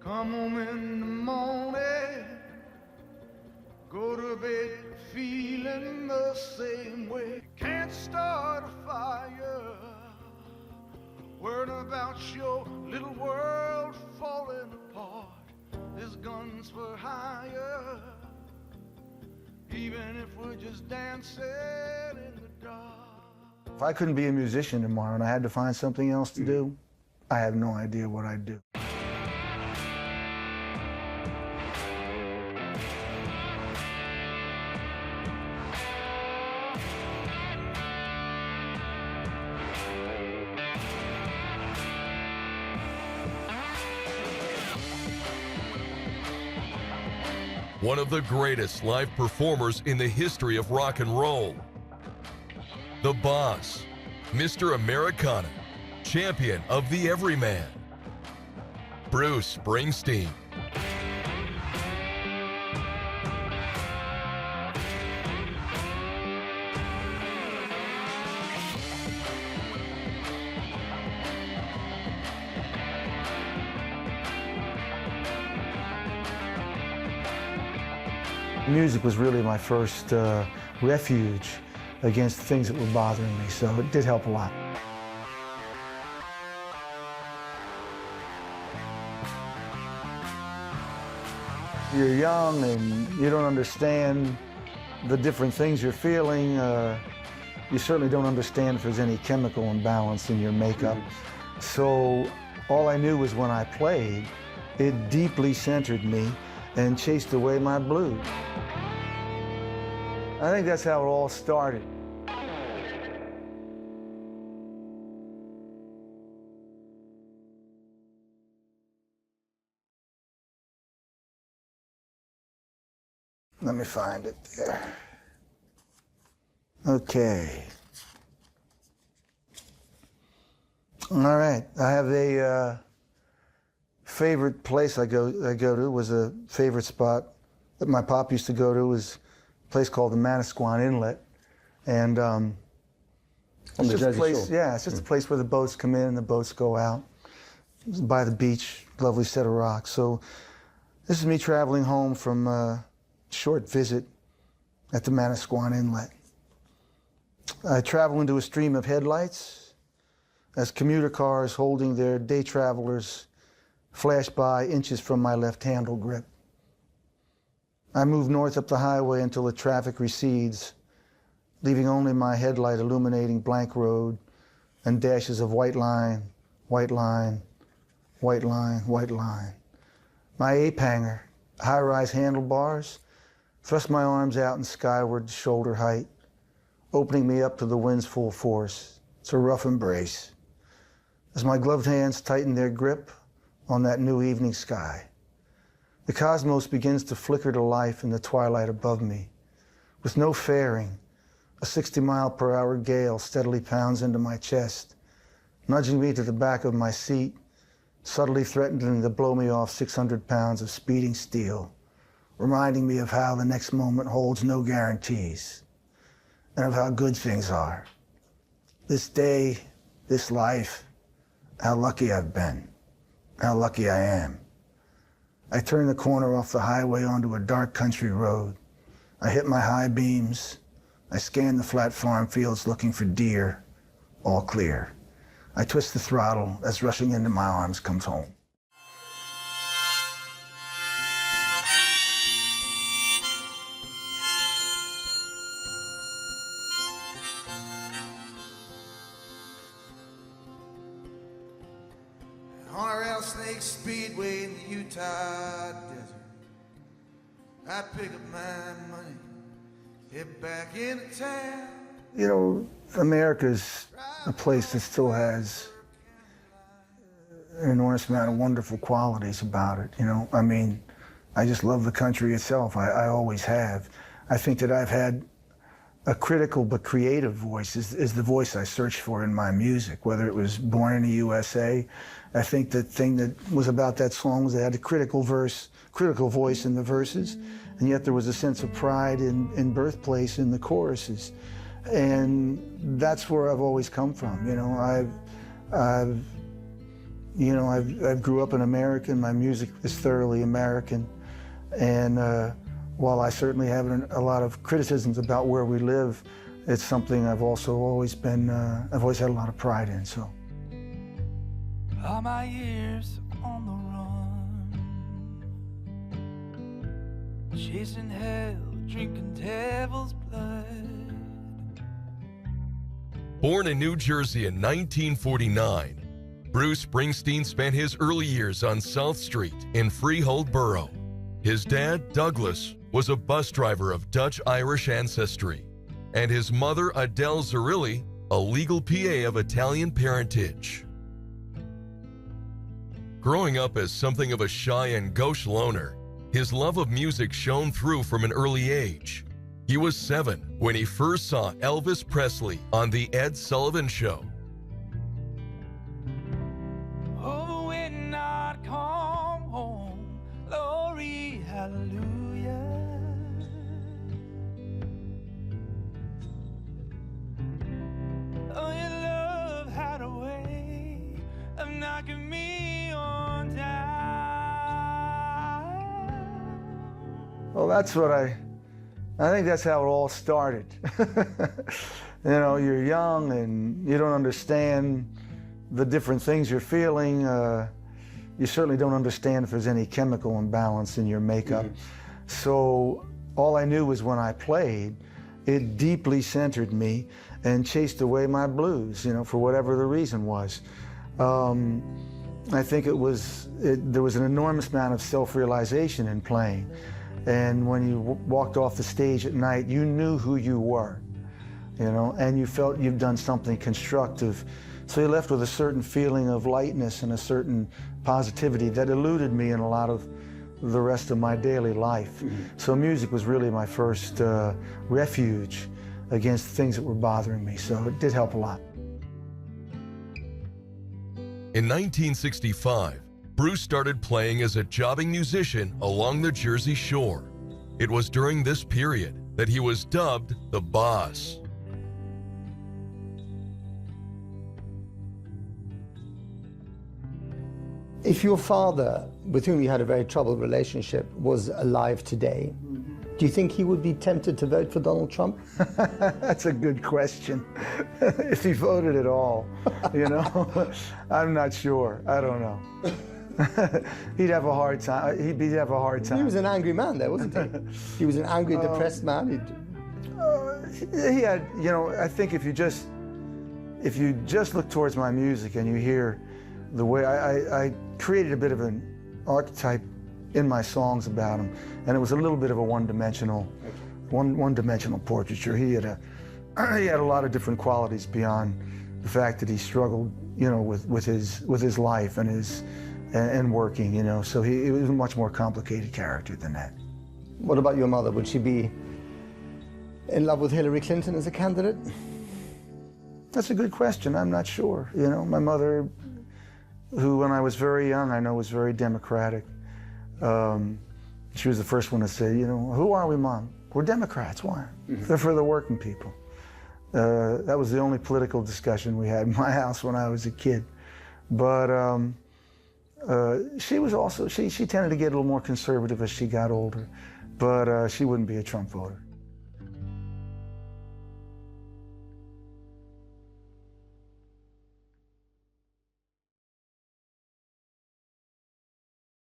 Come home in the morning, go to bed feeling the same way. Can't start a fire, worrying about your little world falling apart. There's guns for hire, even if we're just dancing in the dark. If I couldn't be a musician tomorrow and I had to find something else to do, I have no idea what I'd do. One of the greatest live performers in the history of rock and roll. The Boss, Mr. Americana, champion of the everyman, Bruce Springsteen. Music was really my first refuge against things that were bothering me, so it did help a lot. You're young and you don't understand the different things you're feeling. You certainly don't understand if there's any chemical imbalance in your makeup. So all I knew was when I played, it deeply centered me and chased away my blues. I think that's how it all started. Let me find it there. Okay. All right, I have a favorite place I go to, was a favorite spot that my pop used to go to, was a place called the Manasquan Inlet. And it's just a place, yeah, it's just a place where the boats come in and the boats go out. It's by the beach, lovely set of rocks. So this is me traveling home from a short visit at the Manasquan Inlet. I travel into a stream of headlights as commuter cars holding their day travelers flash by inches from my left handle grip. I move north up the highway until the traffic recedes, leaving only my headlight illuminating blank road and dashes of white line, white line, white line, white line. My ape hanger, high-rise handlebars, thrust my arms out and skyward to shoulder height, opening me up to the wind's full force. It's a rough embrace. As my gloved hands tighten their grip on that new evening sky, the cosmos begins to flicker to life in the twilight above me. With no fairing, a 60-mile-per-hour gale steadily pounds into my chest, nudging me to the back of my seat, subtly threatening to blow me off 600 pounds of speeding steel, reminding me of how the next moment holds no guarantees, and of how good things are. This day, this life, how lucky I've been, how lucky I am. I turn the corner off the highway onto a dark country road. I hit my high beams. I scan the flat farm fields looking for deer, all clear. I twist the throttle as rushing into my arms comes home. On a rattlesnake speedway in the Utah desert, I pick up my money, head back into town. You know, America's a place that still has an enormous amount of wonderful qualities about it, you know. I mean, I just love the country itself. I always have. I think that I've had a critical but creative voice is the voice I search for in my music, whether it was Born in the USA. I think the thing that was about that song was it had a critical voice in the verses, and yet there was a sense of pride in birthplace in the choruses. And that's where I've always come from, you know. I've You know, I grew up an American. My music is thoroughly American. And while I certainly have a lot of criticisms about where we live, it's something I've also always been, I've always had a lot of pride in, so. All my years on the run, chasing hell, drinking devil's blood. Born in New Jersey in 1949, Bruce Springsteen spent his early years on South Street in Freehold Borough. His dad, Douglas, was a bus driver of Dutch-Irish ancestry, and his mother, Adele Zerilli, a legal PA of Italian parentage. Growing up as something of a shy and gauche loner, his love of music shone through from an early age. He was 7 when he first saw Elvis Presley on The Ed Sullivan Show. Oh, when I come home, glory, hallelujah. Oh, your love had a way of knocking me on down. Well, that's what I think that's how it all started. You know, you're young and you don't understand the different things you're feeling. You certainly don't understand if there's any chemical imbalance in your makeup. So all I knew was when I played, it deeply centered me and chased away my blues, you know, for whatever the reason was. I think there was an enormous amount of self-realization in playing. And when you walked off the stage at night, you knew who you were, you know, and you felt you've done something constructive. So you left with a certain feeling of lightness and a certain positivity that eluded me in a lot of the rest of my daily life. So music was really my first refuge against things that were bothering me. So it did help a lot. In 1965, Bruce started playing as a jobbing musician along the Jersey Shore. It was during this period that he was dubbed the Boss. If your father, with whom you had a very troubled relationship, was alive today, do you think he would be tempted to vote for Donald Trump? That's a good question. If he voted at all, you know, I'm not sure. I don't know. He'd have a hard time. He'd have a hard time. He was an angry man there, wasn't he? He was an angry, depressed man. He had, you know, I think if you just look towards my music and you hear the way I created a bit of an archetype in my songs about him, and it was a little bit of a one-dimensional portraiture. He had a lot of different qualities beyond the fact that he struggled, you know, with his life and working, you know. So he was a much more complicated character than that. What about your mother? Would she be in love with Hillary Clinton as a candidate? That's a good question. I'm not sure. You know, my mother, who when I was very young, I know was very democratic. She was the first one to say, you know, who are we, Mom? We're Democrats. Why? They're for the working people. That was the only political discussion we had in my house when I was a kid. But she was also, she tended to get a little more conservative as she got older, but she wouldn't be a Trump voter.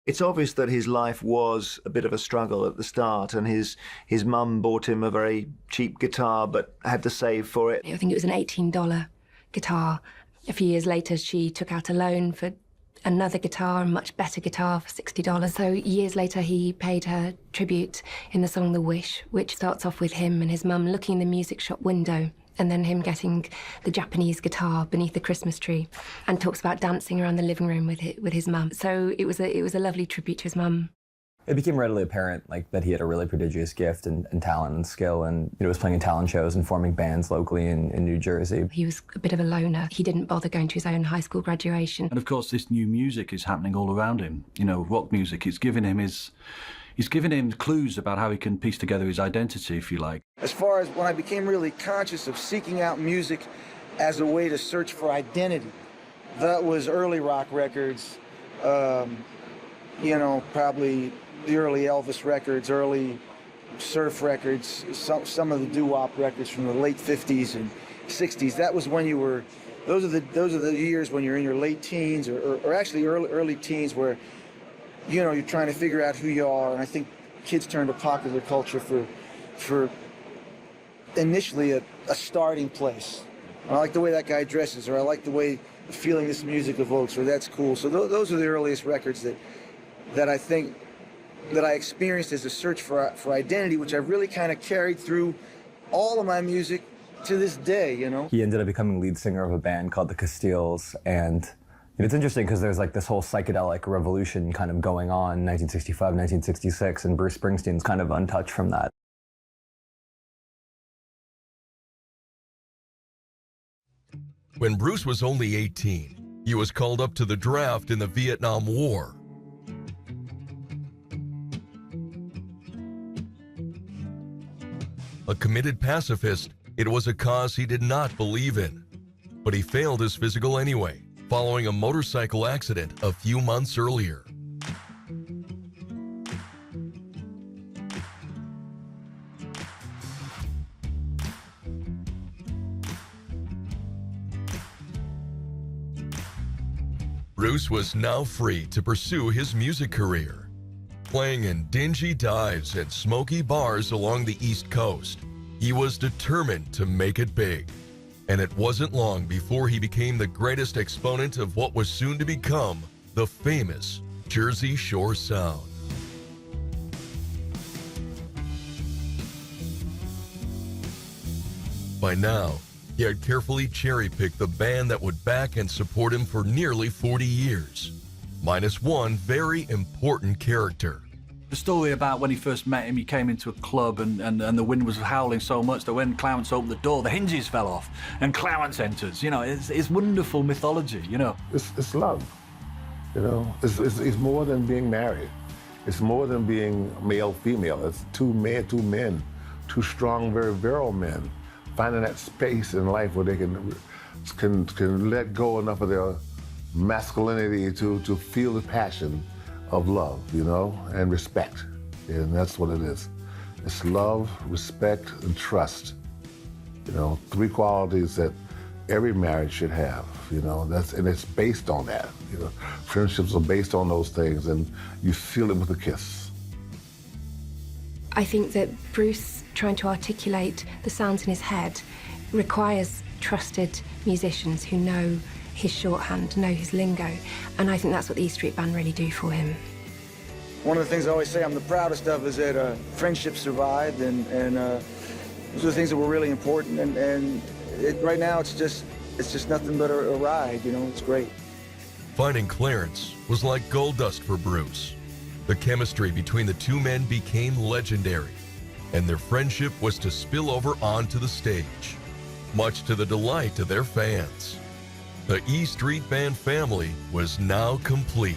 It's obvious that his life was a bit of a struggle at the start, and his mum bought him a very cheap guitar but had to save for it. I think it was an $18 guitar. A few years later, she took out a loan for another guitar, a much better guitar, for $60. So years later, he paid her tribute in the song The Wish, which starts off with him and his mum looking in the music shop window, and then him getting the Japanese guitar beneath the Christmas tree, and talks about dancing around the living room with his mum. So it was a lovely tribute to his mum. It became readily apparent that he had a really prodigious gift and talent and skill, and was playing in talent shows and forming bands locally in New Jersey. He was a bit of a loner. He didn't bother going to his own high school graduation. And of course, this new music is happening all around him. You know, rock music. It's given him clues about how he can piece together his identity, if you like. As far as when I became really conscious of seeking out music as a way to search for identity, that was early rock records, you know, probably the early Elvis records, early surf records, some of the doo-wop records from the late 50s and 60s. That was when you were, those are the years when you're in your late teens or actually early teens, where, you know, you're trying to figure out who you are. And I think kids turn to popular culture for initially a starting place. I like the way that guy dresses, or I like the feeling this music evokes, or that's cool. So those are the earliest records that I think that I experienced as a search for identity, which I really kind of carried through all of my music to this day, you know. He ended up becoming lead singer of a band called the Castiles, and it's interesting because there's like this whole psychedelic revolution kind of going on in 1965, 1966, and Bruce Springsteen's kind of untouched from that. When Bruce was only 18, he was called up to the draft in the Vietnam War. A committed pacifist, it was a cause he did not believe in. But he failed his physical anyway, following a motorcycle accident a few months earlier. Bruce was now free to pursue his music career, playing in dingy dives and smoky bars along the East Coast. He was determined to make it big, and it wasn't long before he became the greatest exponent of what was soon to become the famous Jersey Shore sound. By now, he had carefully cherry-picked the band that would back and support him for nearly 40 years, minus one very important character. The story about when he first met him, he came into a club and the wind was howling so much that when Clarence opened the door, the hinges fell off and Clarence enters. You know, it's wonderful mythology, you know. It's love, you know. It's more than being married. It's more than being male, female. It's two men, two strong, very virile men, finding that space in life where they can let go enough of their masculinity to feel the passion of love, you know, and respect. And that's what it is. It's love, respect, and trust. You know, three qualities that every marriage should have, you know, and it's based on that. You know, friendships are based on those things, and you feel it with a kiss. I think that Bruce trying to articulate the sounds in his head requires trusted musicians who know his shorthand, know his lingo, and I think that's what the E Street Band really do for him. One of the things I always say I'm the proudest of is that friendship survived, and those are the things that were really important, and right now it's just nothing but a ride, you know. It's great. Finding Clarence was like gold dust for Bruce. The chemistry between the two men became legendary, and their friendship was to spill over onto the stage, much to the delight of their fans. The E Street Band family was now complete.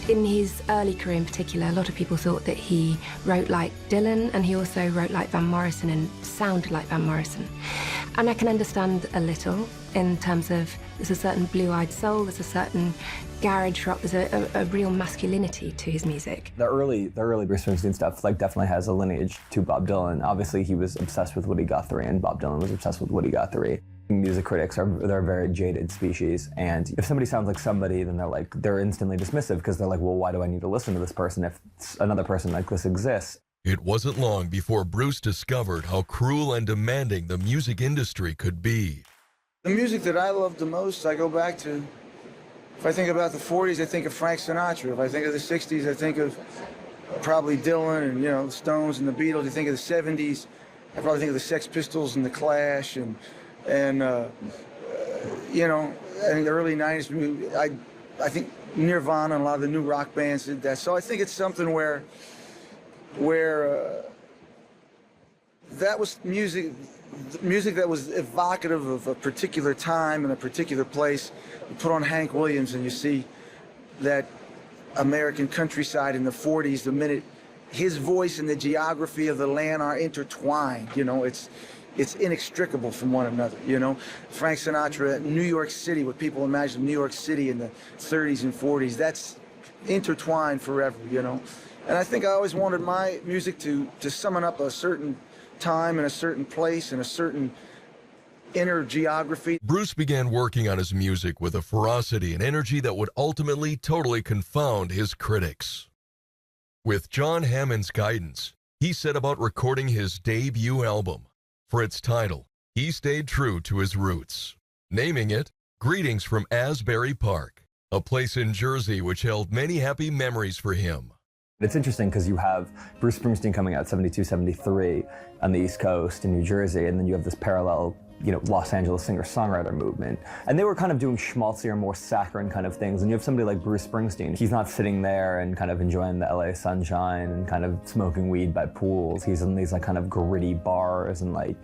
In his early career in particular, a lot of people thought that he wrote like Dylan, and he also wrote like Van Morrison and sounded like Van Morrison. And I can understand a little in terms of there's a certain blue-eyed soul, there's a certain garage rock, there's a real masculinity to his music. The early Bruce Springsteen stuff like definitely has a lineage to Bob Dylan. Obviously, he was obsessed with Woody Guthrie, and Bob Dylan was obsessed with Woody Guthrie. Music critics they're a very jaded species, and if somebody sounds like somebody, then they're instantly dismissive because they're like, well, why do I need to listen to this person if another person like this exists? It wasn't long before Bruce discovered how cruel and demanding the music industry could be. The music that I love the most, I go back to, if I think about the 40s, I think of Frank Sinatra. If I think of the 60s, I think of probably Dylan and, you know, the Stones and the Beatles. You think of the 70s, I probably think of the Sex Pistols and the Clash and you know, I think the early 90s, I think Nirvana and a lot of the new rock bands did that. So I think it's something where that was music that was evocative of a particular time and a particular place. You put on Hank Williams and you see that American countryside in the 40s, the minute his voice and the geography of the land are intertwined, you know, it's it's inextricable from one another, you know? Frank Sinatra, New York City, what people imagine New York City in the 30s and 40s, that's intertwined forever, you know? And I think I always wanted my music to summon up a certain time and a certain place and a certain inner geography. Bruce began working on his music with a ferocity and energy that would ultimately totally confound his critics. With John Hammond's guidance, he set about recording his debut album. For its title, he stayed true to his roots, naming it Greetings from Asbury Park, a place in Jersey which held many happy memories for him. It's interesting because you have Bruce Springsteen coming out 72, 73 on the East Coast in New Jersey, and then you have this parallel, you know, Los Angeles singer-songwriter movement. And they were kind of doing schmaltzier, more saccharine kind of things. And you have somebody like Bruce Springsteen. He's not sitting there and kind of enjoying the LA sunshine and kind of smoking weed by pools. He's in these like kind of gritty bars and like,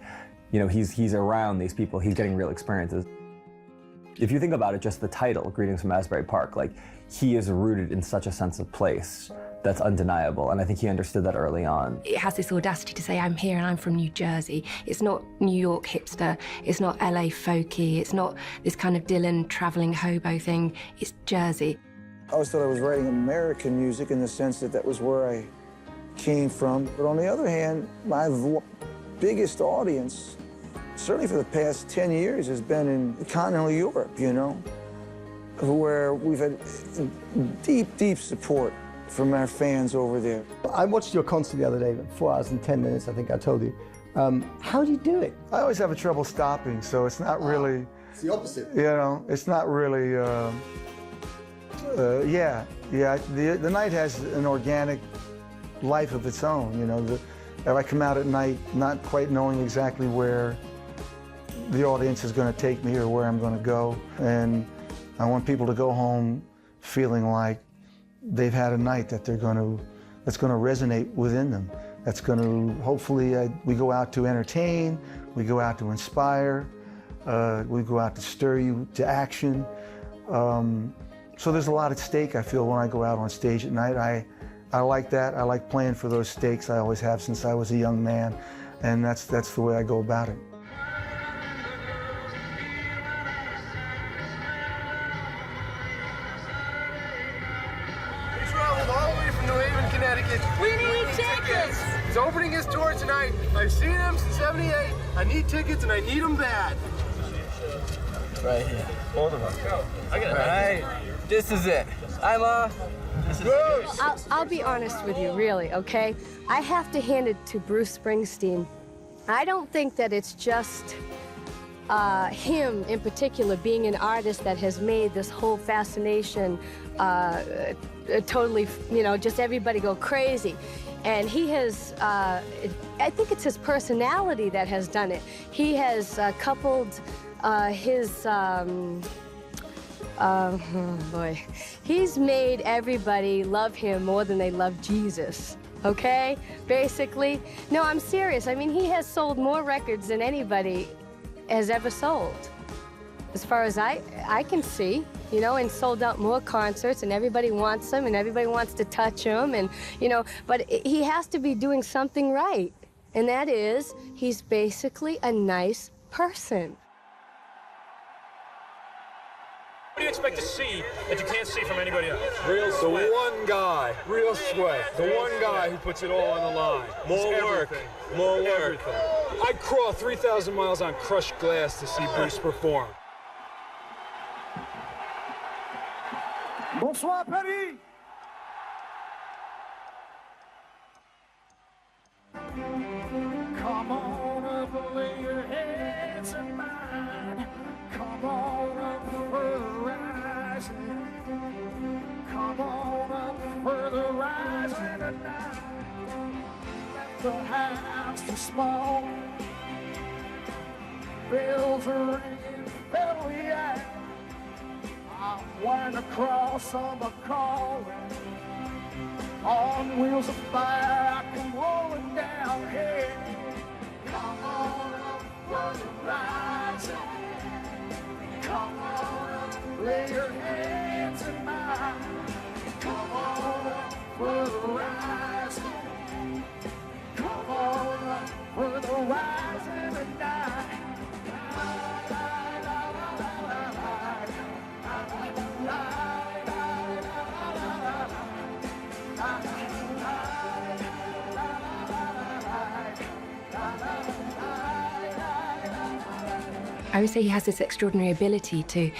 you know, he's around these people. He's getting real experiences. If you think about it, just the title, Greetings from Asbury Park, like he is rooted in such a sense of place that's undeniable, and I think he understood that early on. It has this audacity to say, I'm here and I'm from New Jersey. It's not New York hipster, it's not LA folky, it's not this kind of Dylan traveling hobo thing, it's Jersey. I always thought I was writing American music in the sense that that was where I came from. But on the other hand, my biggest audience, certainly for the past 10 years, has been in continental Europe, you know, where we've had deep, deep support from our fans over there. I watched your concert the other day, 4 hours and 10 minutes, I think I told you. How do you do it? I always have trouble stopping, so it's not really... It's the opposite. You know, it's not really... The night has an organic life of its own, you know. If I come out at night not quite knowing exactly where the audience is going to take me or where I'm going to go, and I want people to go home feeling like they've had a night that that's going to resonate within them. That's going to, hopefully, we go out to entertain, we go out to inspire, we go out to stir you to action. So there's a lot at stake, I feel, when I go out on stage at night. I like that. I like playing for those stakes. I always have since I was a young man, and that's the way I go about it. We need tickets! He's opening his tour tonight. I've seen him since '78. I need tickets and I need them bad. Right here. Hold them up. I got it. Right. This is it. I'm I'll be honest with you, really, okay? I have to hand it to Bruce Springsteen. I don't think that it's just him in particular being an artist that has made this whole fascination totally, you know, just everybody go crazy. And he has, I think it's his personality that has done it. He has coupled his, oh boy, he's made everybody love him more than they love Jesus, okay? Basically. No, I'm serious. I mean, he has sold more records than anybody has ever sold, as far as I can see, you know, and sold out more concerts, and everybody wants him, and everybody wants to touch him, and, you know, but he has to be doing something right, and that is, he's basically a nice person. What do you expect to see that you can't see from anybody else? Real sweat. The one guy, real sweat. The one guy who puts it all on the line. More work. More work. I'd crawl 3,000 miles on crushed glass to see Bruce perform. Bonsoir, Paris! Come on up, lay your heads in mine. Come on up for the rising. Come on up for the rising tonight. Left the house too small. Bells are ringing, fell yet. I went across on the calling. On wheels of fire, I come rolling down here. Come on up for the rising. Come on up, lay your hands in mine. Come on up for the rising. Come on up for the rising tonight. I would say he has this extraordinary ability to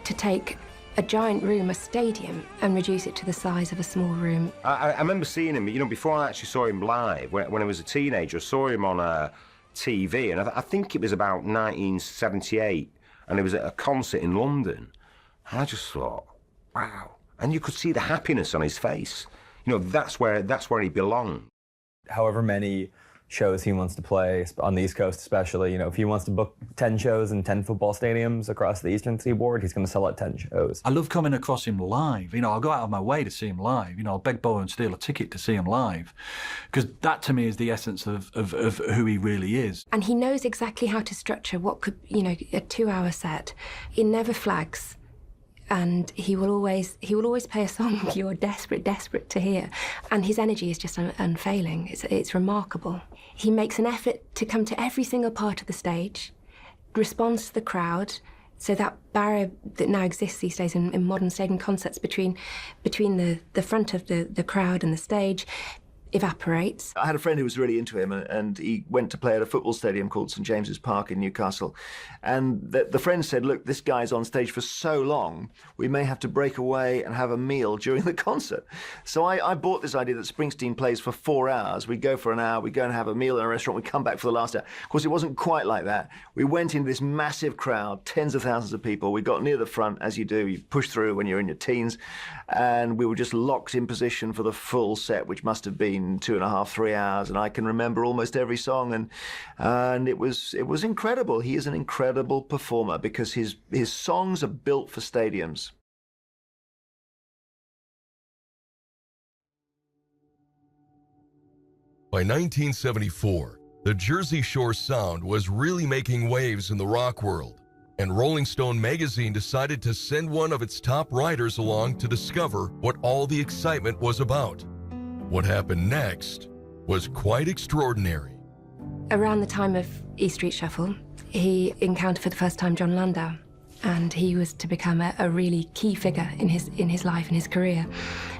take a giant room, a stadium, and reduce it to the size of a small room. I remember seeing him, you know, before I actually saw him live, when I was a teenager. I saw him on TV, and I think it was about 1978, and it was at a concert in London. And I just thought, wow. And you could see the happiness on his face. You know, that's where he belonged. However many shows he wants to play on the East Coast especially, you know, if he wants to book 10 shows in 10 football stadiums across the Eastern Seaboard, he's going to sell out 10 shows. I love coming across him live. You know, I'll go out of my way to see him live. You know, I'll beg, borrow and steal a ticket to see him live. Because that, to me, is the essence of who he really is. And he knows exactly how to structure what could, you know, a 2-hour set. It never flags. And he will always play a song you're desperate to hear. And his energy is just unfailing. It's remarkable. He makes an effort to come to every single part of the stage, responds to the crowd, so that barrier that now exists these days in modern stadium concerts between the front of the crowd and the stage evaporates. I had a friend who was really into him, and he went to play at a football stadium called St James's Park in Newcastle. And the friend said, look, this guy's on stage for so long, we may have to break away and have a meal during the concert. So I bought this idea that Springsteen plays for 4 hours. We go for an hour, we go and have a meal in a restaurant, we come back for the last hour. Of course, it wasn't quite like that. We went into this massive crowd, tens of thousands of people. We got near the front, as you do, you push through when you're in your teens, and we were just locked in position for the full set, which must have been 2.5, 3 hours, and I can remember almost every song, and it was incredible. He is an incredible performer because his songs are built for stadiums. By 1974, the Jersey Shore sound was really making waves in the rock world, and Rolling Stone magazine decided to send one of its top writers along to discover what all the excitement was about. What happened next was quite extraordinary. Around the time of E Street Shuffle, he encountered for the first time John Landau, and he was to become a really key figure in his life and his career.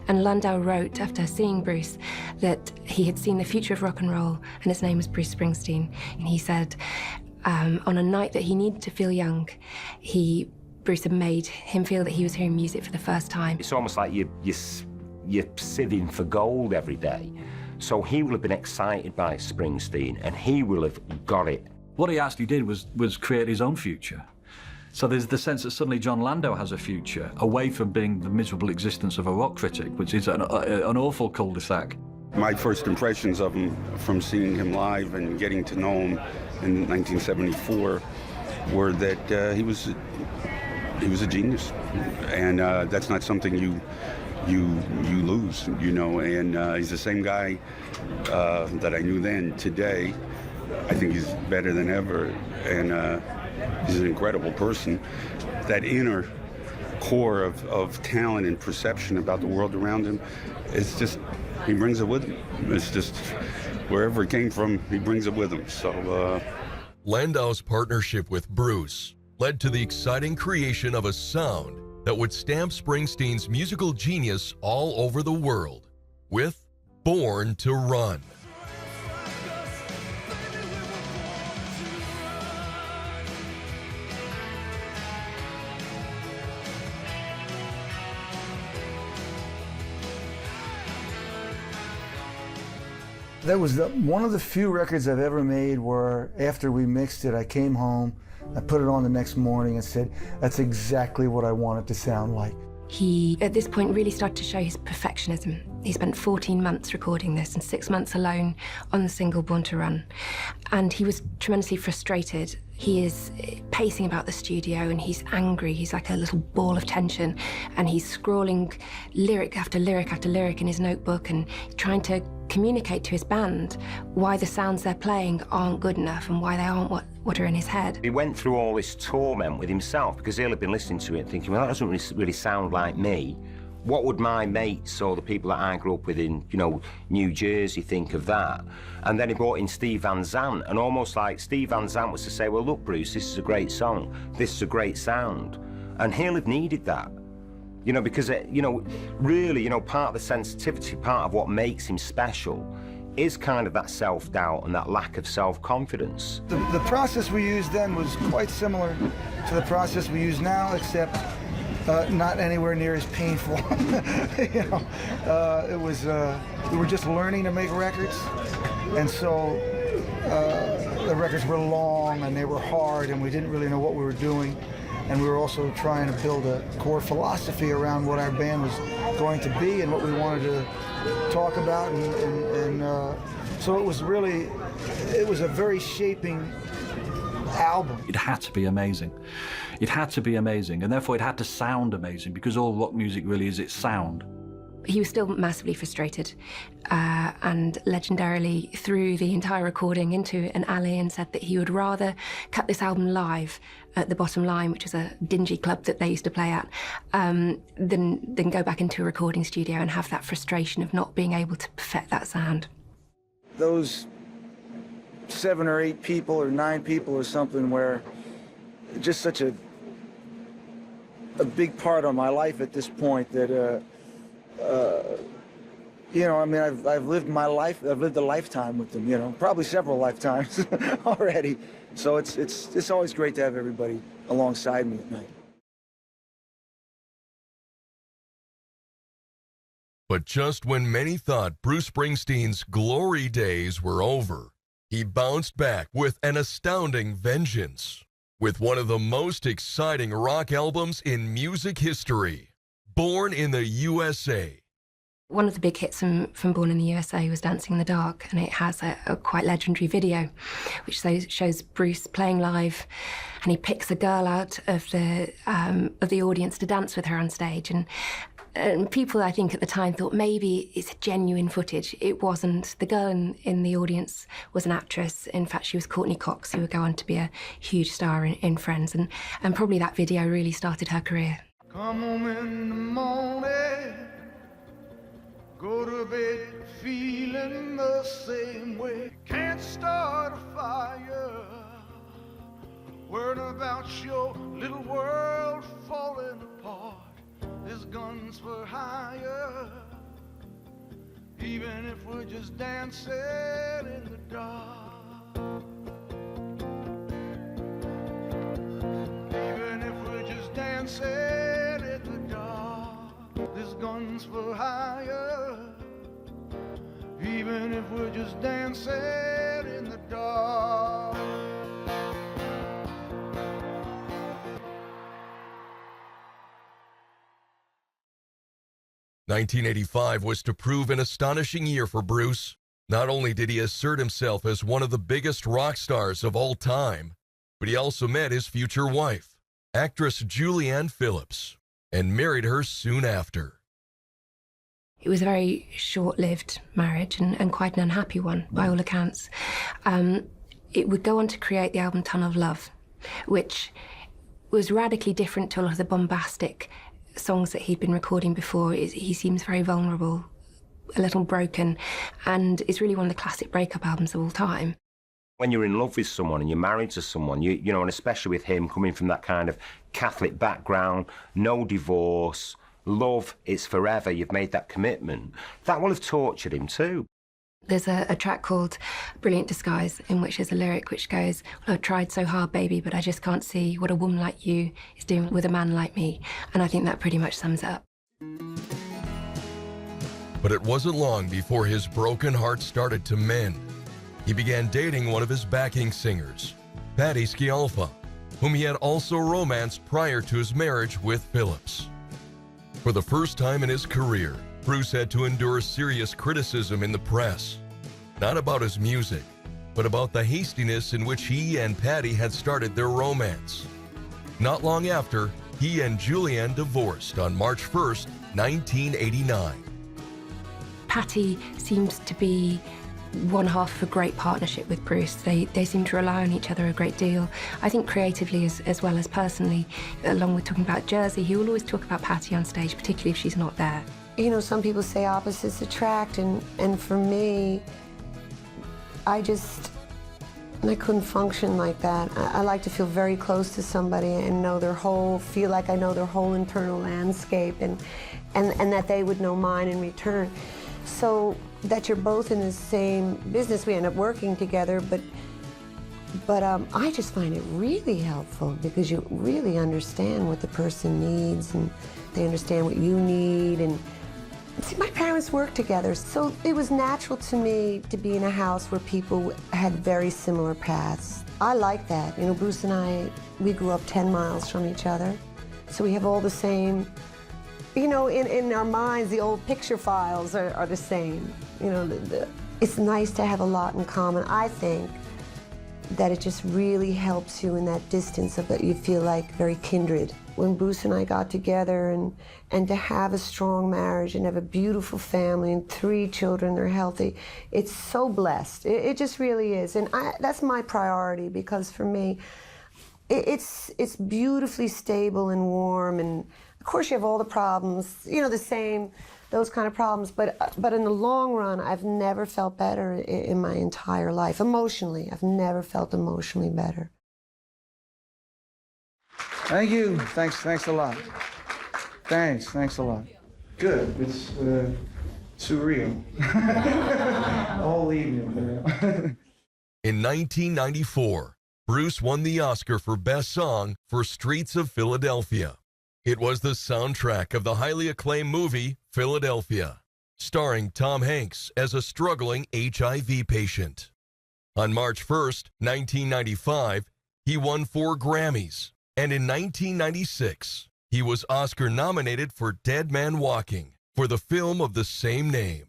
And Landau wrote, after seeing Bruce, that he had seen the future of rock and roll, and his name was Bruce Springsteen. And he said, on a night that he needed to feel young, Bruce had made him feel that he was hearing music for the first time. It's almost like you're sieving for gold every day. So he will have been excited by Springsteen, and he will have got it. What he actually did was create his own future. So there's the sense that suddenly John Landau has a future, away from being the miserable existence of a rock critic, which is an awful cul-de-sac. My first impressions of him from seeing him live and getting to know him in 1974 were that he was a genius, and that's not something you lose, you know. And he's the same guy that I knew then. Today, I think he's better than ever, and he's an incredible person. That inner core of talent and perception about the world around him, it's just, he brings it with him. It's just, wherever it came from, he brings it with him. So Landau's partnership with Bruce led to the exciting creation of a sound that would stamp Springsteen's musical genius all over the world with Born to Run. That was one of the few records I've ever made where after we mixed it, I came home, I put it on the next morning and said, that's exactly what I want it to sound like. He, at this point, really started to show his perfectionism. He spent 14 months recording this and 6 months alone on the single Born to Run. And he was tremendously frustrated. He is pacing about the studio and he's angry. He's like a little ball of tension, and he's scrawling lyric after lyric after lyric in his notebook and trying to communicate to his band why the sounds they're playing aren't good enough and why they aren't what are in his head. He went through all this torment with himself because he'll have been listening to it and thinking, well, that doesn't really sound like me. What would my mates or the people that I grew up with in, you know, New Jersey think of that? And then he brought in Steve Van Zandt, and almost like Steve Van Zandt was to say, well, look, Bruce, this is a great song. This is a great sound. And he'll have needed that. You know, because, you know, really, you know, part of the sensitivity, part of what makes him special is kind of that self-doubt and that lack of self-confidence. The process we used then was quite similar to the process we use now, except not anywhere near as painful. You know, it was we were just learning to make records, and so the records were long and they were hard, and we didn't really know what we were doing. And we were also trying to build a core philosophy around what our band was going to be and what we wanted to talk about, and so it was a very shaping album. It had to be amazing. It had to be amazing, and therefore it had to sound amazing, because all rock music really is its sound. He was still massively frustrated and legendarily threw the entire recording into an alley and said that he would rather cut this album live at the Bottom Line, which is a dingy club that they used to play at, than go back into a recording studio and have that frustration of not being able to perfect that sound. Those 7 or 8 people or 9 people or something were just such a big part of my life at this point that you know, I mean, I've lived my life. I've lived a lifetime with them. You know, probably several lifetimes already. So it's always great to have everybody alongside me at night. But just when many thought Bruce Springsteen's glory days were over, he bounced back with an astounding vengeance, with one of the most exciting rock albums in music history, Born in the USA. One of the big hits from Born in the USA was Dancing in the Dark, and it has a quite legendary video, which shows Bruce playing live, and he picks a girl out of the audience to dance with her on stage. And people, I think, at the time thought maybe it's genuine footage. It wasn't. The girl in the audience was an actress. In fact, she was Courtney Cox, who would go on to be a huge star in Friends, and probably that video really started her career. Come home in the morning, go to bed feeling the same way. Can't start a fire, worried about your little world falling apart. There's guns for hire, even if we're just dancing in the dark. Even if we're just dancing in the dark. There's guns for hire, even if we're just dancing in the dark. "1985 was to prove an astonishing year for Bruce. Not only did he assert himself as one of the biggest rock stars of all time, but he also met his future wife, actress Julianne Phillips, and married her soon after. It was a very short-lived marriage and quite an unhappy one, by all accounts. It would go on to create the album Tunnel of Love, which was radically different to a lot of the bombastic songs that he'd been recording before. He seems very vulnerable, a little broken, and it's really one of the classic breakup albums of all time. When you're in love with someone and you're married to someone, you know, and especially with him coming from that kind of Catholic background, no divorce, love, it's forever, you've made that commitment, that will have tortured him too. There's a track called Brilliant Disguise, in which there's a lyric which goes, "Well, I've tried so hard, baby, but I just can't see what a woman like you is doing with a man like me." And I think that pretty much sums it up. But it wasn't long before his broken heart started to mend. He began dating one of his backing singers, Patti Scialfa, whom he had also romanced prior to his marriage with Phillips. For the first time in his career, Bruce had to endure serious criticism in the press, not about his music, but about the hastiness in which he and Patti had started their romance. Not long after, he and Julianne divorced on March 1st, 1989. Patti seems to be one half of a great partnership with Bruce. They seem to rely on each other a great deal. I think creatively as well as personally, along with talking about Jersey, he will always talk about Patti on stage, particularly if she's not there. You know, some people say opposites attract, and for me, I couldn't function like that. I like to feel very close to somebody and know feel like I know their whole internal landscape, and that they would know mine in return. So that you're both in the same business. We end up working together, but I just find it really helpful because you really understand what the person needs and they understand what you need. And see, my parents worked together, so it was natural to me to be in a house where people had very similar paths. I like that. You know, Bruce and I, we grew up 10 miles from each other, so we have all the same, you know, in our minds, the old picture files are the same. You know, it's nice to have a lot in common. I think that it just really helps you in that distance of that you feel like very kindred. When Bruce and I got together and to have a strong marriage and have a beautiful family and 3 children, they're healthy, it's so blessed. It just really is. And that's my priority because for me, it's beautifully stable and warm. And of course you have all the problems, you know, the same, those kind of problems, but in the long run, I've never felt better in my entire life. Emotionally, I've never felt emotionally better. Thank you. Thanks a lot. Thanks a lot. Good. It's surreal. All evening. In 1994, Bruce won the Oscar for Best Song for Streets of Philadelphia. It was the soundtrack of the highly acclaimed movie Philadelphia, starring Tom Hanks as a struggling HIV patient. On March 1st, 1995, he won 4 Grammys, and in 1996, he was Oscar nominated for Dead Man Walking for the film of the same name.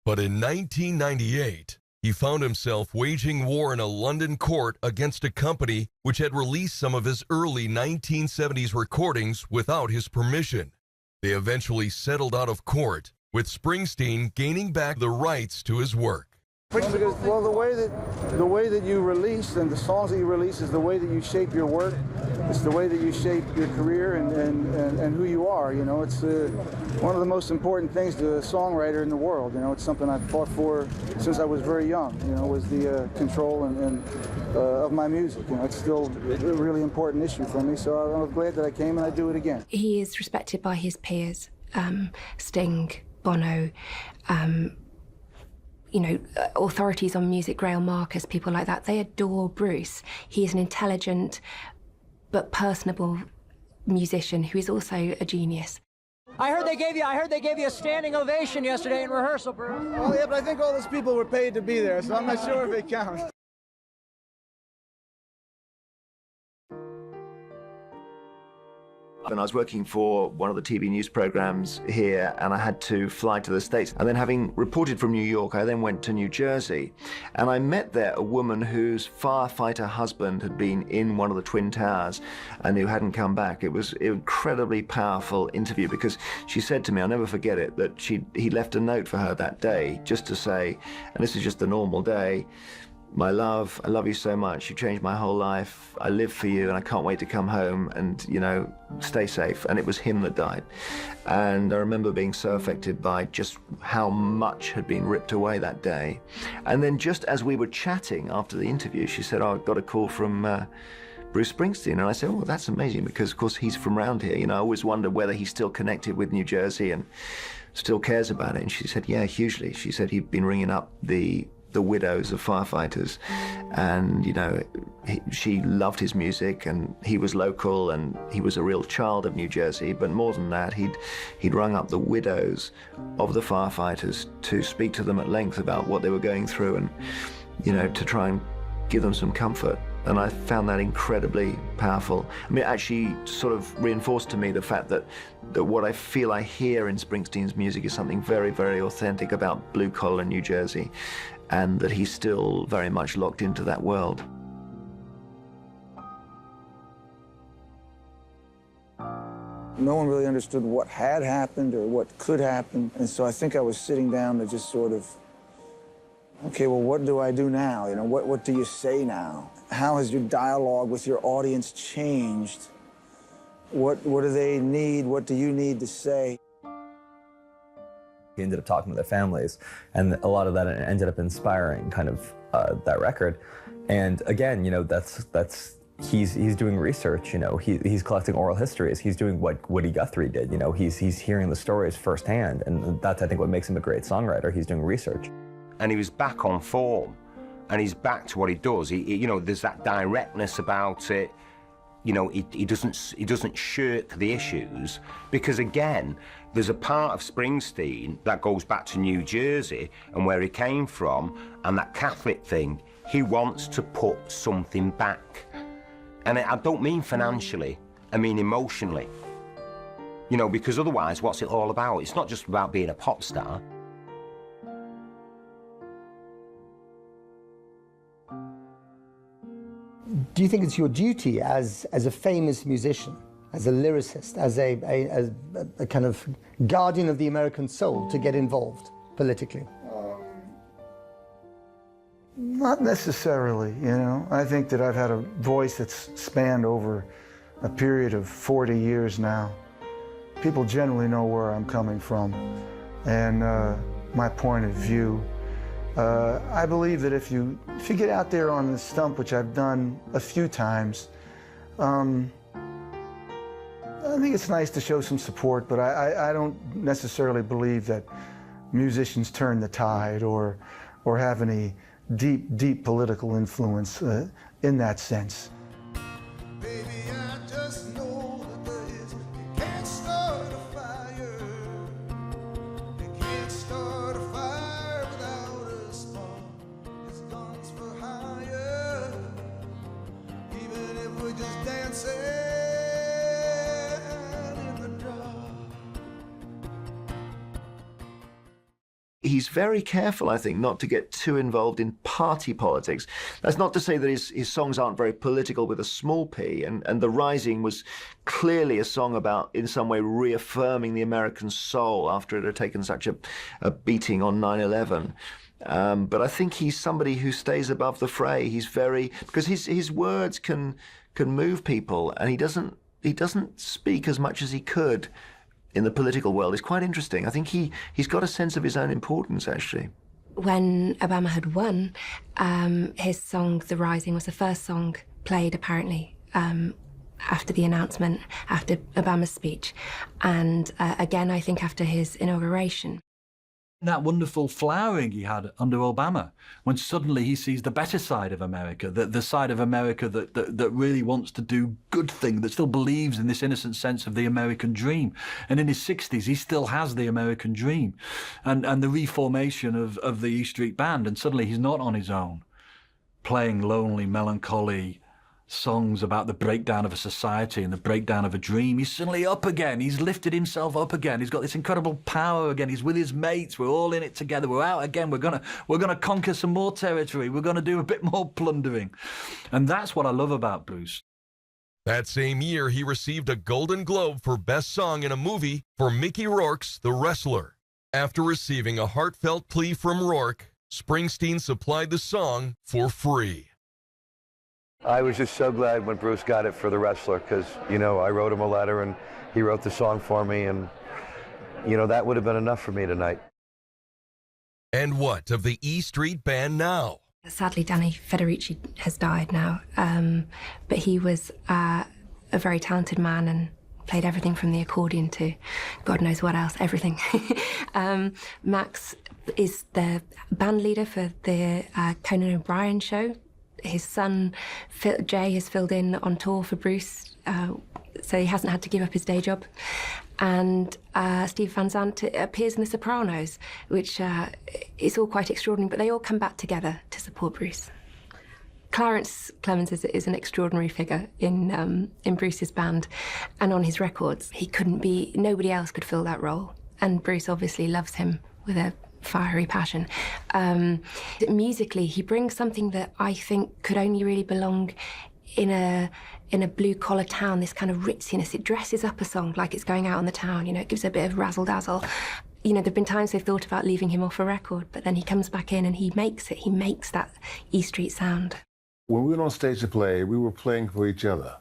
But in 1998, he found himself waging war in a London court against a company which had released some of his early 1970s recordings without his permission. They eventually settled out of court, with Springsteen gaining back the rights to his work. Well, the way that you release and the songs that you release is the way that you shape your work. It's the way that you shape your career and who you are. You know, it's one of the most important things to a songwriter in the world. You know, it's something I've fought for since I was very young. You know, was the control of my music. You know, it's still a really important issue for me. So I'm glad that I came and I do it again. He is respected by his peers, Sting, Bono. You know, authorities on music, Grail Marcus, people like that, they adore Bruce. He is an intelligent but personable musician who is also a genius. I heard they gave you a standing ovation yesterday in rehearsal, Bruce. Oh yeah, but I think all those people were paid to be there, so I'm not sure if it counts. And I was working for one of the TV news programs here, and I had to fly to the States. And then, having reported from New York, I then went to New Jersey, and I met there a woman whose firefighter husband had been in one of the Twin Towers and who hadn't come back. It was an incredibly powerful interview because she said to me, I'll never forget it, that he left a note for her that day just to say, and this is just a normal day, my love, I love you so much. You changed my whole life. I live for you and I can't wait to come home and, you know, stay safe. And it was him that died. And I remember being so affected by just how much had been ripped away that day. And then just as we were chatting after the interview, she said, oh, I got a call from Bruce Springsteen. And I said, oh, well, that's amazing because, of course, he's from around here. You know, I always wonder whether he's still connected with New Jersey and still cares about it. And she said, yeah, hugely. She said he'd been ringing up the widows of firefighters, and you know, she loved his music, and he was local, and he was a real child of New Jersey. But more than that, he'd rung up the widows of the firefighters to speak to them at length about what they were going through, and you know, to try and give them some comfort. And I found that incredibly powerful. I mean, it actually sort of reinforced to me the fact that what I feel I hear in Springsteen's music is something very, very authentic about blue-collar New Jersey, and that he's still very much locked into that world. No one really understood what had happened or what could happen, and so I think I was sitting down to just sort of, okay, well, what do I do now? You know, what do you say now? How has your dialogue with your audience changed? What do they need? What do you need to say? He ended up talking to their families, and a lot of that ended up inspiring kind of that record. And again, you know, that's He's doing research, you know, he's collecting oral histories, he's doing what Woody Guthrie did, you know, he's hearing the stories firsthand, and that's, I think, what makes him a great songwriter. He's doing research. And he was back on form, and he's back to what he does. You know, there's that directness about it. You know, he doesn't shirk the issues, because again, there's a part of Springsteen that goes back to New Jersey and where he came from, and that Catholic thing. He wants to put something back. And I don't mean financially, I mean emotionally. You know, because otherwise, what's it all about? It's not just about being a pop star. Do you think it's your duty as a famous musician, as a lyricist, as a kind of guardian of the American soul, to get involved politically? Not necessarily, you know. I think that I've had a voice that's spanned over a period of 40 years now. People generally know where I'm coming from and my point of view. I believe that if you get out there on the stump, which I've done a few times, I think it's nice to show some support, but I don't necessarily believe that musicians turn the tide or have any deep political influence in that sense. He's very careful, I think, not to get too involved in party politics. That's not to say that his songs aren't very political with a small p, and The Rising was clearly a song about, in some way, reaffirming the American soul after it had taken such a beating on 9/11. But I think he's somebody who stays above the fray. He's very, because his words can move people, and he doesn't speak as much as he could in the political world. It's quite interesting. I think he's got a sense of his own importance, actually. When Obama had won, his song The Rising was the first song played, apparently, after the announcement, after Obama's speech, and again, I think after his inauguration. That wonderful flowering he had under Obama, when suddenly he sees the better side of America, the side of America that really wants to do good things, that still believes in this innocent sense of the American dream. And in his 60s, he still has the American dream. And the reformation of the E Street Band, and suddenly he's not on his own, playing lonely, melancholy songs about the breakdown of a society and the breakdown of a dream. He's suddenly up again. He's lifted himself up again. He's got this incredible power again. He's with his mates. We're all in it together. We're out again. We're gonna conquer some more territory. We're gonna do a bit more plundering. And that's what I love about Bruce. That same year, he received a Golden Globe for Best Song in a Movie for Mickey Rourke's The Wrestler. After receiving a heartfelt plea from Rourke, Springsteen supplied the song for free. I was just so glad when Bruce got it for The Wrestler, because, you know, I wrote him a letter and he wrote the song for me, and, you know, that would have been enough for me tonight. And what of the E Street Band now? Sadly, Danny Federici has died now, but he was a very talented man and played everything from the accordion to God knows what else, everything. Max is the band leader for the Conan O'Brien show. His son, Jay, has filled in on tour for Bruce, so he hasn't had to give up his day job. And Steve Van Zandt appears in The Sopranos, which is all quite extraordinary, but they all come back together to support Bruce. Clarence Clemens is an extraordinary figure in Bruce's band and on his records. Nobody else could fill that role. And Bruce obviously loves him with a fiery passion. Musically, he brings something that I think could only really belong in a blue-collar town, this kind of ritziness. It dresses up a song like it's going out on the town, you know, it gives a bit of razzle-dazzle. You know, there've been times they've thought about leaving him off a record, but then he comes back in and he makes that E Street sound. When we went on stage to play, we were playing for each other.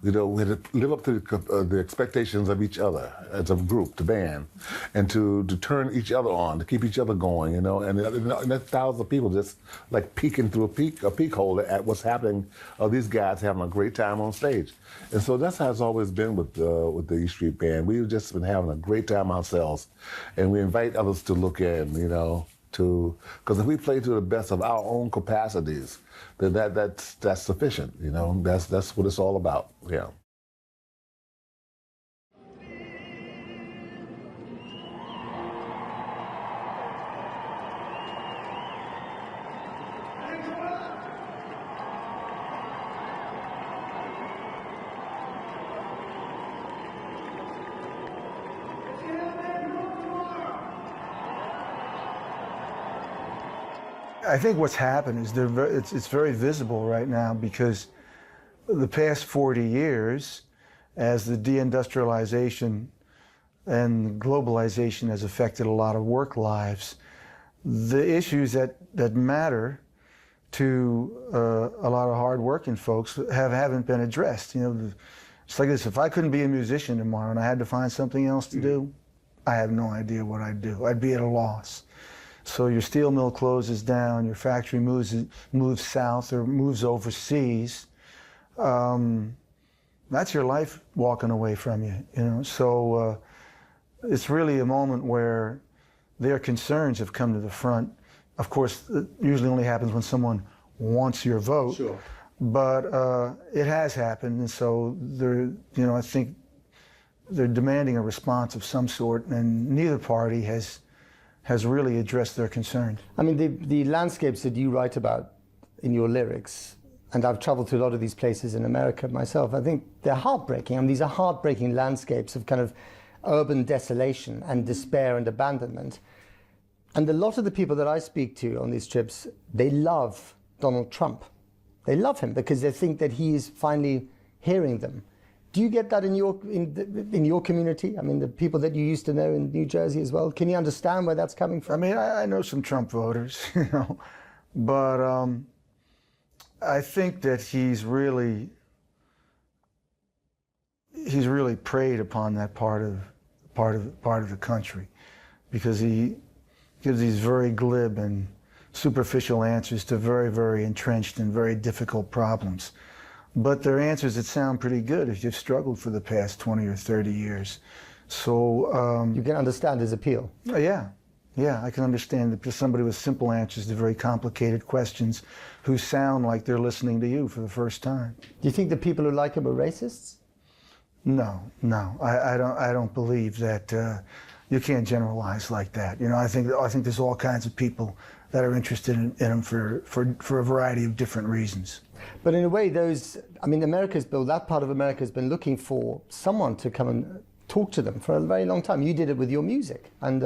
You know, we had to live up to the expectations of each other as a group, the band, and to turn each other on, to keep each other going, you know. And there's thousands of people just like peeking through a peek hole at what's happening. These guys having a great time on stage, and so that's how it's always been with the E Street Band. We've just been having a great time ourselves, and we invite others to look in, you know. Because if we play to the best of our own capacities, then that's sufficient. You know, that's what it's all about. Yeah. I think what's happened is it's very visible right now because the past 40 years, as the deindustrialization and globalization has affected a lot of work lives, the issues that matter to a lot of hard-working folks haven't been addressed. You know, it's like this: if I couldn't be a musician tomorrow and I had to find something else to do, I have no idea what I'd do. I'd be at a loss. So your steel mill closes down, your factory moves south or moves overseas. That's your life walking away from you, you know. So it's really a moment where their concerns have come to the front. Of course, it usually only happens when someone wants your vote. Sure. But it has happened, and so they're, you know, I think they're demanding a response of some sort, and neither party has really addressed their concerns. I mean, the landscapes that you write about in your lyrics, and I've traveled to a lot of these places in America myself, I think they're heartbreaking. I mean, these are heartbreaking landscapes of kind of urban desolation and despair and abandonment. And a lot of the people that I speak to on these trips, they love Donald Trump. They love him because they think that he is finally hearing them. Do you get that in your community? I mean, the people that you used to know in New Jersey as well. Can you understand where that's coming from? I mean, I know some Trump voters, you know, but I think that he's really preyed upon that part of the country, because he gives these very glib and superficial answers to very, very entrenched and very difficult problems. But they're answers that sound pretty good if you've struggled for the past 20 or 30 years. So you can understand his appeal. Yeah, I can understand that somebody with simple answers to very complicated questions who sound like they're listening to you for the first time. Do you think the people who like him are racists? No, I don't believe that. You can't generalize like that. You know, I think there's all kinds of people that are interested in him for a variety of different reasons. But in a way, that part of America has been looking for someone to come and talk to them for a very long time. You did it with your music, and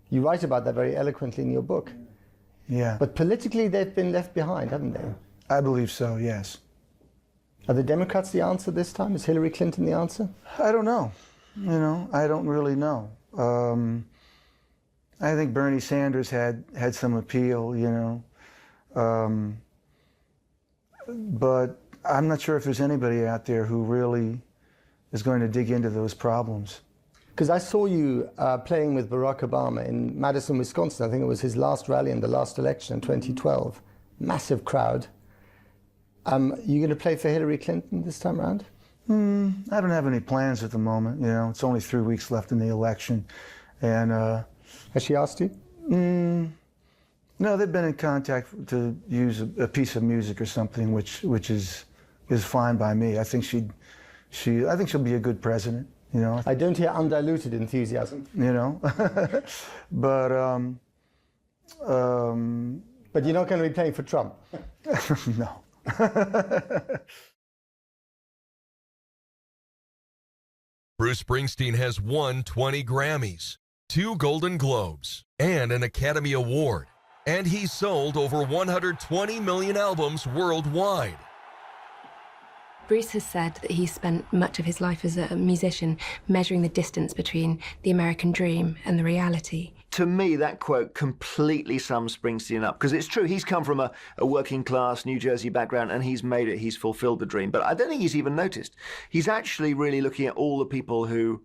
you write about that very eloquently in your book. Yeah. But politically, they've been left behind, haven't they? I believe so, yes. Are the Democrats the answer this time? Is Hillary Clinton the answer? I don't know. You know, I don't really know. I think Bernie Sanders had some appeal, you know. But I'm not sure if there's anybody out there who really is going to dig into those problems. Because I saw you playing with Barack Obama in Madison, Wisconsin. I think it was his last rally in the last election in 2012. Massive crowd. You going to play for Hillary Clinton this time around? I don't have any plans at the moment. You know, it's only 3 weeks left in the election. And has she asked you? No, they've been in contact to use a piece of music or something, which is fine by me. I think she'll be a good president. You know. I don't hear undiluted enthusiasm. You know, but but you're not going to be playing for Trump. No. Bruce Springsteen has won 20 Grammys, 2 Golden Globes, and an Academy Award. And he's sold over 120 million albums worldwide. Bruce has said that he spent much of his life as a musician measuring the distance between the American dream and the reality. to me, that quote completely sums Springsteen up, because it's true, he's come from a working class New Jersey background and he's made it, he's fulfilled the dream. But I don't think he's even noticed. He's actually really looking at all the people who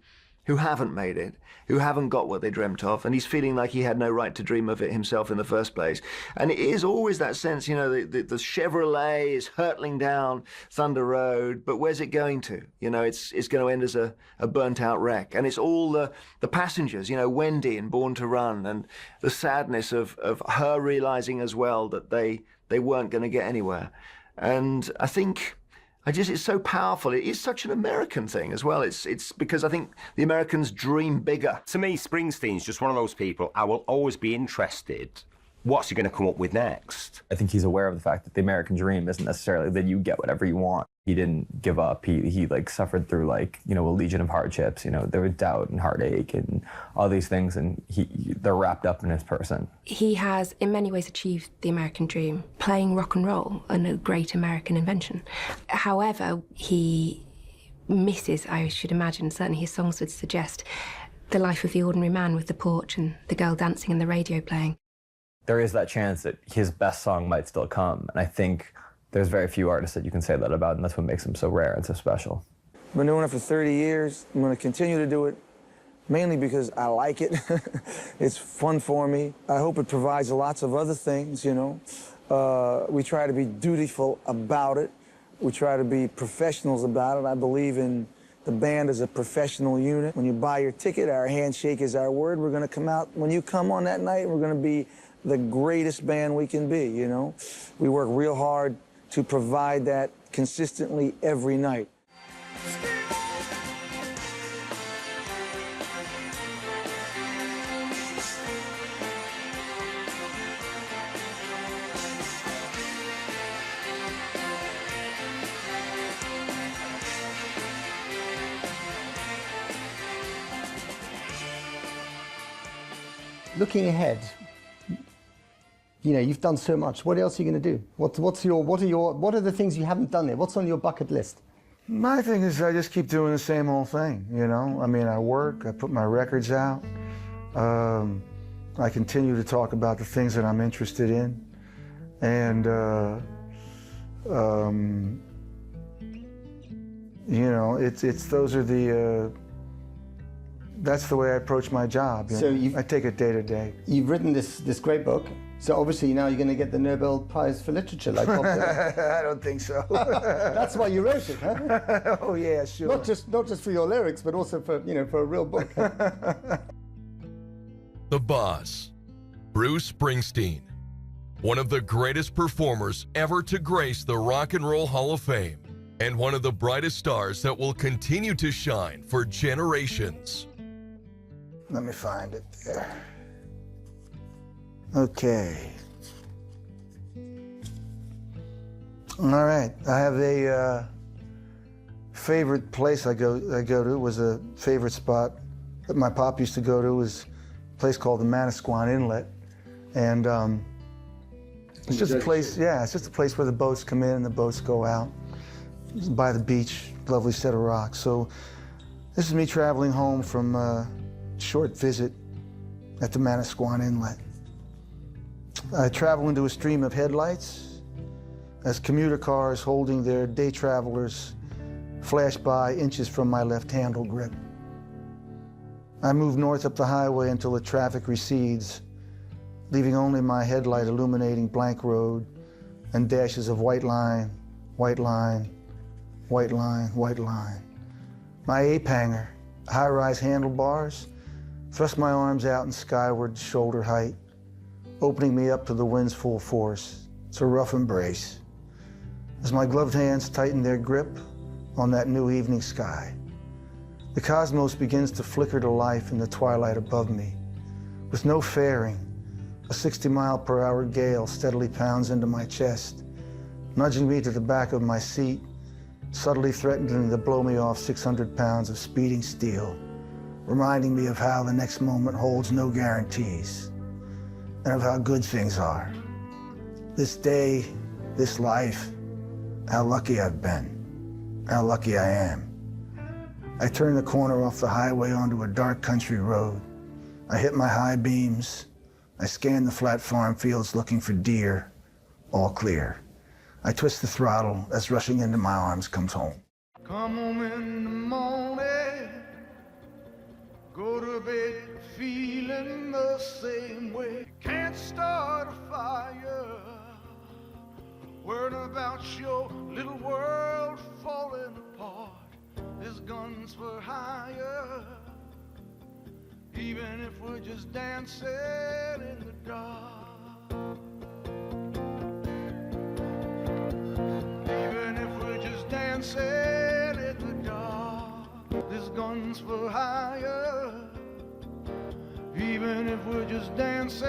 haven't made it, who haven't got what they dreamt of, and he's feeling like he had no right to dream of it himself in the first place. And it is always that sense, you know, the Chevrolet is hurtling down Thunder Road, but where's it going to? You know, it's going to end as a burnt-out wreck. And it's all the passengers, you know, Wendy in Born to Run, and the sadness of her realizing as well that they weren't going to get anywhere. And I think it's so powerful. It is such an American thing as well. It's because I think the Americans dream bigger. To me, Springsteen's just one of those people I will always be interested. What's he going to come up with next? I think he's aware of the fact that the American dream isn't necessarily that you get whatever you want. He didn't give up. He like suffered through like, you know, a legion of hardships. You know, there was doubt and heartache and all these things, and they're wrapped up in his person. He has, in many ways, achieved the American dream, playing rock and roll, and a great American invention. However, he misses, I should imagine, certainly his songs would suggest, the life of the ordinary man with the porch and the girl dancing and the radio playing. There is that chance that his best song might still come, and I think there's very few artists that you can say that about, and that's what makes him so rare and so special. I've been doing it for 30 years. I'm going to continue to do it, mainly because I like it. It's fun for me. I hope it provides lots of other things, you know. We try to be dutiful about it. We try to be professionals about it. I believe in the band as a professional unit. When you buy your ticket, our handshake is our word. We're going to come out. When you come on that night, we're going to be the greatest band we can be, you know. We work real hard to provide that consistently every night. Looking ahead, you know, you've done so much. What else are you going to do? What are the things you haven't done yet? What's on your bucket list? My thing is I just keep doing the same old thing, you know? I mean, I work, I put my records out. I continue to talk about the things that I'm interested in. And, you know, those are the, that's the way I approach my job. You know? I take it day to day. You've written this great book. So obviously now you're going to get the Nobel Prize for Literature, like Bob Dylan. I don't think so. That's why you wrote it, huh? Oh yeah, sure. Not just for your lyrics, but also for, you know, for a real book. The Boss, Bruce Springsteen, one of the greatest performers ever to grace the Rock and Roll Hall of Fame, and one of the brightest stars that will continue to shine for generations. Let me find it there. Okay. All right. I have a favorite place I go to. Was a favorite spot that my pop used to go to. Was a place called the Manasquan Inlet, and it's just a place. Yeah, it's just a place where the boats come in and the boats go out. By the beach, lovely set of rocks. So this is me traveling home from a short visit at the Manasquan Inlet. I travel into a stream of headlights as commuter cars holding their day travelers flash by inches from my left handle grip. I move north up the highway until the traffic recedes, leaving only my headlight illuminating blank road and dashes of white line, white line, white line, white line. My ape hanger, high-rise handlebars, thrust my arms out in skyward shoulder height, opening me up to the wind's full force. It's a rough embrace. As my gloved hands tighten their grip on that new evening sky, the cosmos begins to flicker to life in the twilight above me. With no fairing, a 60-mile-per-hour gale steadily pounds into my chest, nudging me to the back of my seat, subtly threatening to blow me off 600 pounds of speeding steel, reminding me of how the next moment holds no guarantees, and of how good things are. This day, this life, how lucky I've been, how lucky I am. I turn the corner off the highway onto a dark country road. I hit my high beams. I scan the flat farm fields looking for deer. All clear. I twist the throttle as rushing into my arms comes home. Come home in the morning, go to bed feeling the same way. Can't start a fire, worried about your little world falling apart. There's guns for hire, even if we're just dancing in the dark. Even if we're just dancing in the dark. There's guns for hire, even if we're just dancing